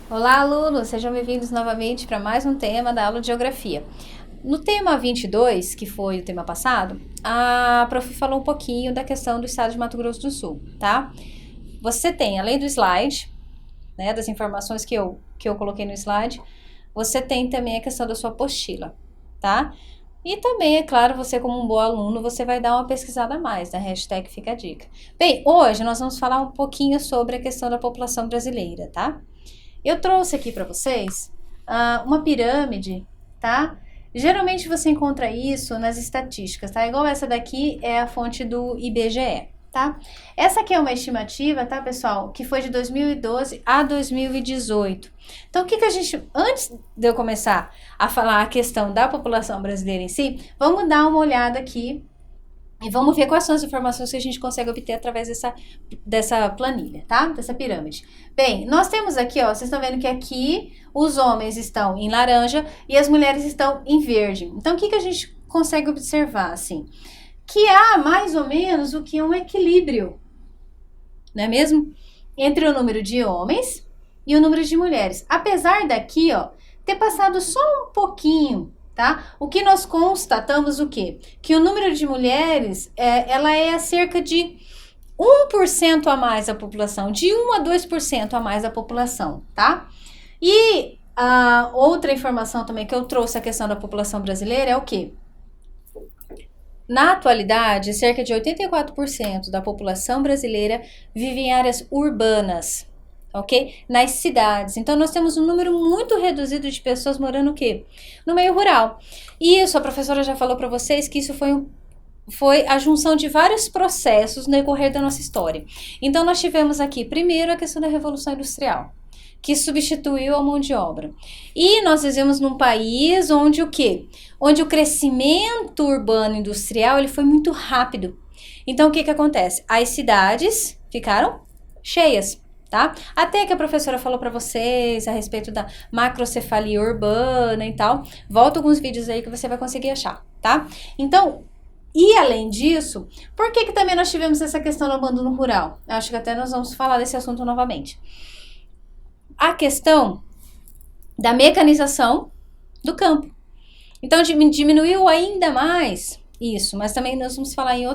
Olá, alunos! Sejam bem-vindos novamente para mais um tema da aula de Geografia. No tema 22, que foi o tema passado, a prof falou um pouquinho da questão do estado de Mato Grosso do Sul, tá? Você tem, além do slide, né, das informações que eu coloquei no slide, você tem também a questão da sua apostila, tá? E também, é claro, você como um bom aluno, você vai dar uma pesquisada a mais, na hashtag Fica a Dica. Bem, hoje nós vamos falar um pouquinho sobre a questão da população brasileira, tá? Eu trouxe aqui para vocês uma pirâmide, tá? Geralmente você encontra isso nas estatísticas, tá? Igual essa daqui é a fonte do IBGE, tá? Essa aqui é uma estimativa, tá, pessoal? Que foi de 2012 a 2018. Então, o que a gente... Antes de eu começar a falar a questão da população brasileira em si, vamos dar uma olhada aqui e vamos ver quais são as informações que a gente consegue obter através dessa planilha, tá? Dessa pirâmide. Bem, nós temos aqui, ó, vocês estão vendo que aqui os homens estão em laranja e as mulheres estão em verde. Então, o que a gente consegue observar, assim? Que há mais ou menos o que é um equilíbrio, não é mesmo? Entre o número de homens e o número de mulheres. Apesar daqui, ó, ter passado só um pouquinho, tá? O que nós constatamos o quê? Que o número de mulheres, ela é cerca de 1% a mais da população, de 1 a 2% a mais da população, tá? E a outra informação também que eu trouxe a questão da população brasileira é o quê? Na atualidade, cerca de 84% da população brasileira vive em áreas urbanas, ok? Nas cidades. Então, nós temos um número muito reduzido de pessoas morando o quê? No meio rural. E isso, a professora já falou para vocês que isso foi a junção de vários processos no decorrer da nossa história. Então, nós tivemos aqui, primeiro, a questão da Revolução Industrial, que substituiu a mão de obra. E nós vivemos num país onde o quê? Onde o crescimento urbano industrial ele foi muito rápido. Então, o que acontece? As cidades ficaram cheias, tá? Até que a professora falou para vocês a respeito da macrocefalia urbana e tal. Volta alguns vídeos aí que você vai conseguir achar, tá? Então, e além disso, por que também nós tivemos essa questão do abandono rural? Eu acho que até nós vamos falar desse assunto novamente. A questão da mecanização do campo. Então, diminuiu ainda mais isso, mas também nós vamos falar em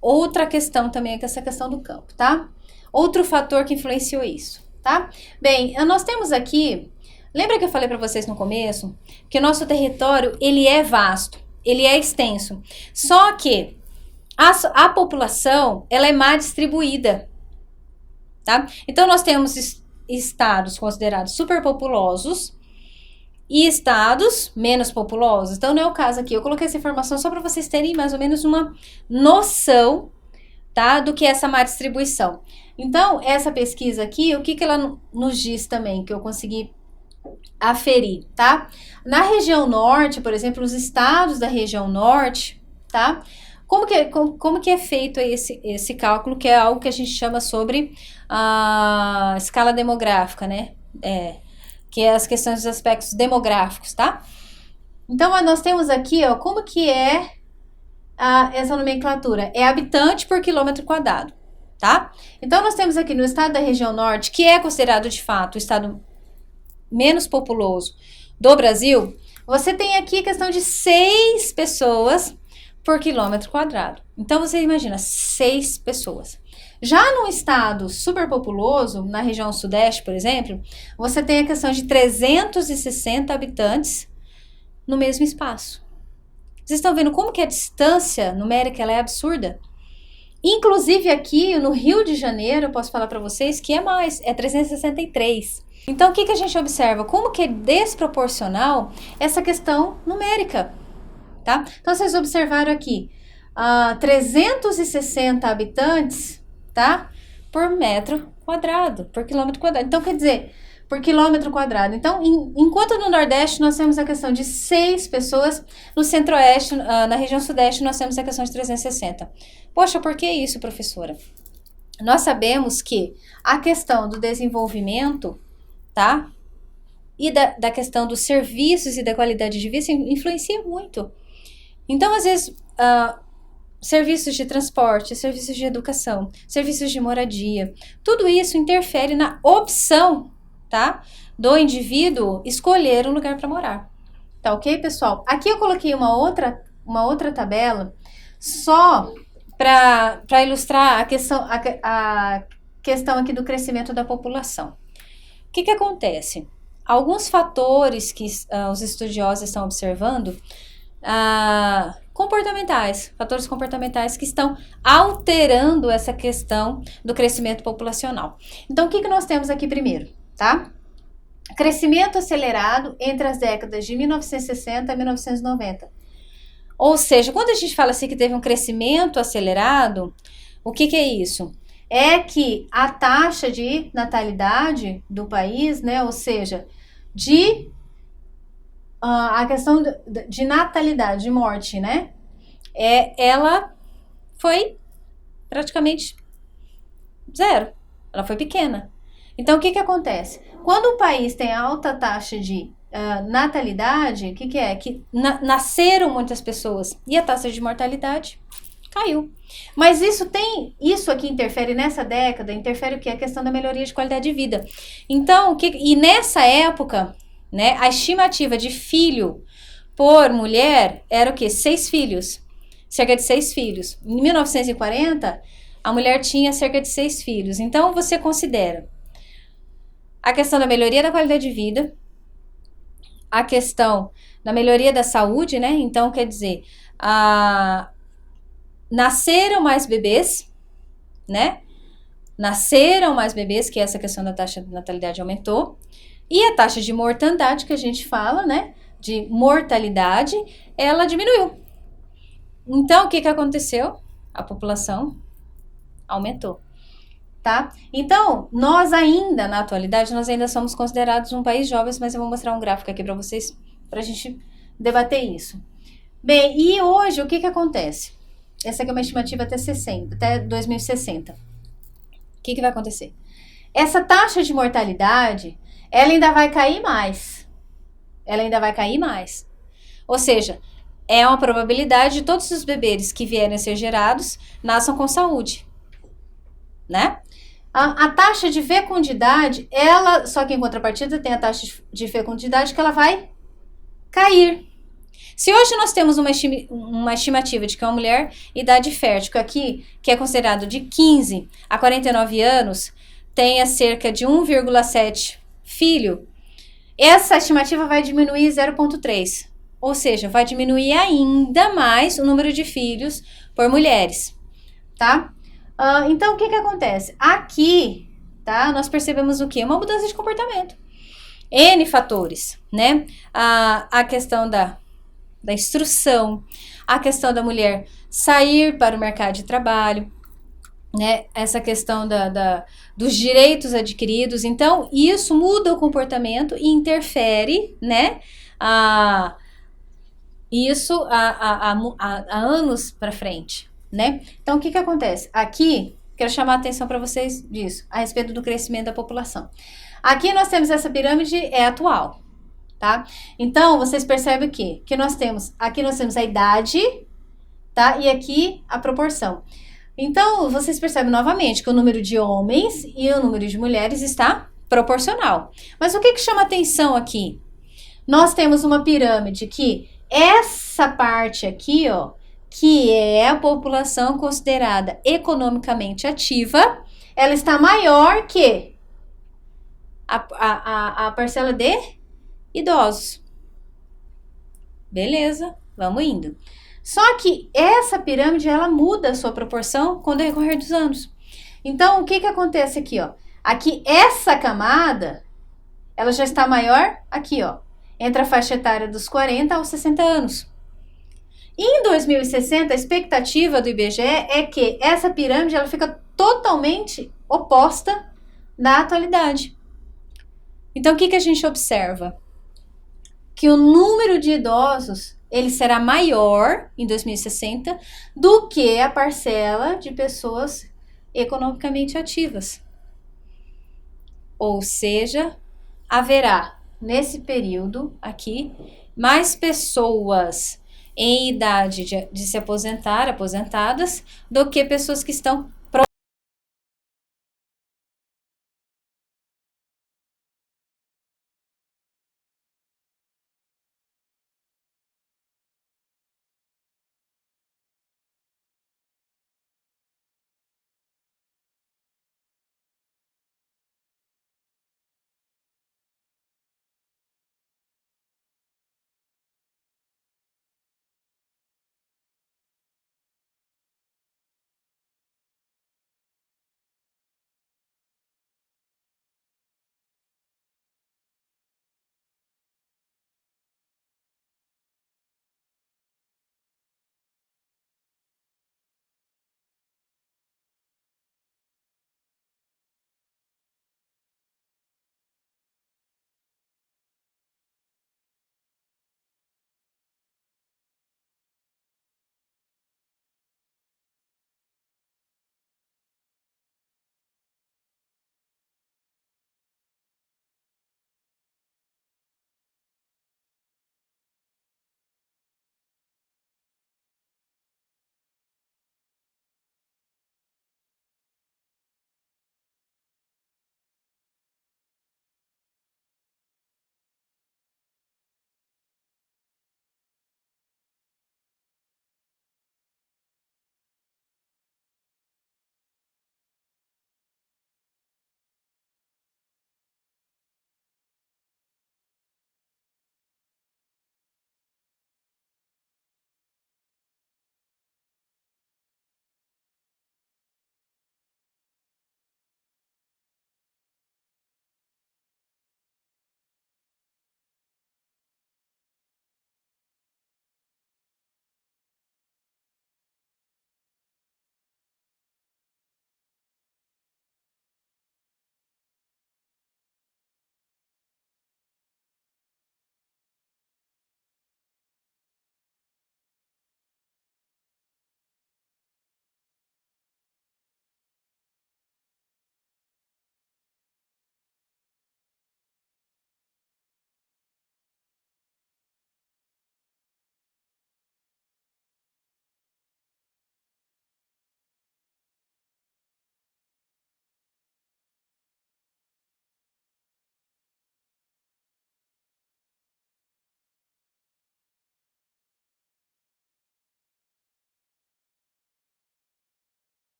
outra questão também, que é essa questão do campo, tá? Outro fator que influenciou isso, tá? Bem, nós temos aqui, lembra que eu falei para vocês no começo, que o nosso território, ele é vasto, ele é extenso, só que a população, ela é má distribuída, tá? Então, nós temos estados considerados superpopulosos e estados menos populosos. Então, não é o caso aqui. Eu coloquei essa informação só para vocês terem mais ou menos uma noção, tá, do que é essa má distribuição. Então, essa pesquisa aqui, o que ela nos diz também, que eu consegui aferir, tá? Na região norte, por exemplo, os estados da região norte, tá? Como que é feito esse cálculo, que é algo que a gente chama sobre a escala demográfica, né? Que é as questões dos aspectos demográficos, tá? Então, nós temos aqui, ó, como que é essa nomenclatura? É habitante por quilômetro quadrado, tá? Então, nós temos aqui no estado da região norte, que é considerado de fato o estado menos populoso do Brasil, você tem aqui a questão de 6 pessoas por quilômetro quadrado. Então, você imagina, 6 pessoas. Já num estado superpopuloso, na região sudeste, por exemplo, você tem a questão de 360 habitantes no mesmo espaço. Vocês estão vendo como que a distância numérica ela é absurda? Inclusive aqui no Rio de Janeiro, eu posso falar para vocês que é mais, é 363. Então, o que a gente observa? Como que é desproporcional essa questão numérica, tá? Então, vocês observaram aqui, 360 habitantes, tá? Por metro quadrado, por quilômetro quadrado. Então, quer dizer, por quilômetro quadrado. Então, enquanto no Nordeste nós temos a questão de 6 pessoas, no Centro-Oeste, na região Sudeste, nós temos a questão de 360. Poxa, por que isso, professora? nós sabemos que a questão do desenvolvimento, tá? E da questão dos serviços e da qualidade de vida influencia muito. Então, às vezes, serviços de transporte, serviços de educação, serviços de moradia, tudo isso interfere na opção, tá? Do indivíduo escolher um lugar para morar. Tá ok, pessoal? Aqui eu coloquei uma outra tabela só para ilustrar a questão aqui do crescimento da população. O que acontece? Alguns fatores que os estudiosos estão observando, fatores comportamentais que estão alterando essa questão do crescimento populacional. Então, o que nós temos aqui primeiro, tá? Crescimento acelerado entre as décadas de 1960 a 1990. Ou seja, quando a gente fala assim que teve um crescimento acelerado, o que é isso? É que a taxa de natalidade do país, né, ou seja, a questão de natalidade, de morte, né, ela foi praticamente zero, ela foi pequena. Então, o que acontece? Quando o país tem alta taxa de natalidade, o que é? Que nasceram muitas pessoas e a taxa de mortalidade caiu. Mas isso aqui interfere nessa década, interfere o que? A questão da melhoria de qualidade de vida. Então, e nessa época, né, a estimativa de filho por mulher era o quê? 6 filhos. Cerca de 6 filhos. Em 1940, a mulher tinha cerca de 6 filhos. Então, você considera a questão da melhoria da qualidade de vida, a questão da melhoria da saúde, né? Então, quer dizer, nasceram mais bebês, né? Nasceram mais bebês, que essa questão da taxa de natalidade aumentou. E a taxa de mortandade, que a gente fala, né? De mortalidade, ela diminuiu. Então, o que aconteceu? A população aumentou. Tá? Então, nós ainda, na atualidade, nós ainda somos considerados um país jovem, mas eu vou mostrar um gráfico aqui para vocês, para a gente debater isso. Bem, e hoje, o que acontece? Essa aqui é uma estimativa até 2060. O que vai acontecer? Essa taxa de mortalidade, ela ainda vai cair mais. Ou seja, é uma probabilidade de todos os bebês que vierem a ser gerados nasçam com saúde, né? A taxa de fecundidade, só que em contrapartida tem a taxa de fecundidade que ela vai cair. Se hoje nós temos uma estimativa de que uma mulher, idade fértil, que é considerado de 15 a 49 anos, tenha cerca de 1,7 filho, essa estimativa vai diminuir 0,3. Ou seja, vai diminuir ainda mais o número de filhos por mulheres, tá? Então, o que acontece? Aqui, tá? Nós percebemos o quê? Uma mudança de comportamento. N fatores, né? A questão da instrução, a questão da mulher sair para o mercado de trabalho, né? Essa questão dos direitos adquiridos. Então, isso muda o comportamento e interfere, né? Isso há anos para frente, né? Então, o que acontece? Aqui, quero chamar a atenção para vocês disso, a respeito do crescimento da população. Aqui nós temos essa pirâmide, é atual, tá? Então, vocês percebem que nós temos a idade, tá? E aqui a proporção. Então, vocês percebem novamente que o número de homens e o número de mulheres está proporcional. Mas o que chama atenção aqui? Nós temos uma pirâmide que essa parte aqui, ó, que é a população considerada economicamente ativa, ela está maior que a parcela de idosos. Beleza, vamos indo. Só que essa pirâmide, ela muda a sua proporção com o decorrer dos anos. Então, o que acontece aqui, ó? Aqui, essa camada, ela já está maior aqui, ó, entre a faixa etária dos 40 aos 60 anos. E em 2060, a expectativa do IBGE é que essa pirâmide ela fica totalmente oposta da atualidade. Então, o que a gente observa? Que o número de idosos ele será maior em 2060 do que a parcela de pessoas economicamente ativas. Ou seja, haverá nesse período aqui mais pessoas em idade de se aposentar, aposentadas, do que pessoas que estão